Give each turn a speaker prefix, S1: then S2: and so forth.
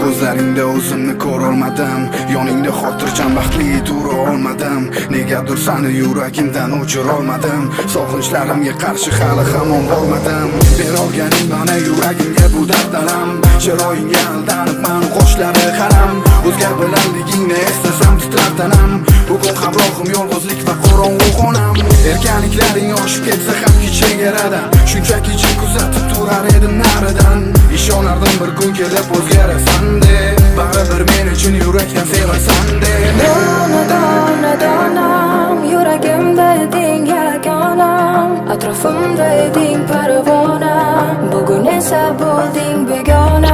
S1: ko'zlaringda o'zimni ko'rolmadim, yoningda xotirjam baxtli tura olmadim. Negadir seni yuragimdan o'chira olmadim, sog'inchlarimga qarshi hali hamon bormadim. Berolganing mana yuragimga bu darddalam, chiroyingga aldanib mani qoshlari qaram. O'zgar bilanligingni eslasam titrar tanam, bugun hamrohim yolg'izlik va qorong'u xonam. Erkaliklaring oshib ketsa ham chegaradan, shunchaki jim kuzatib turar edim naridan. Ishonardim bir kun kelib o'zgarasan deb, baribir men uchun yurakdan sevasan deb.
S2: Donam, yuragimda eding yagonam, atrofimda eding parvona, bugun esa bo'lding begona.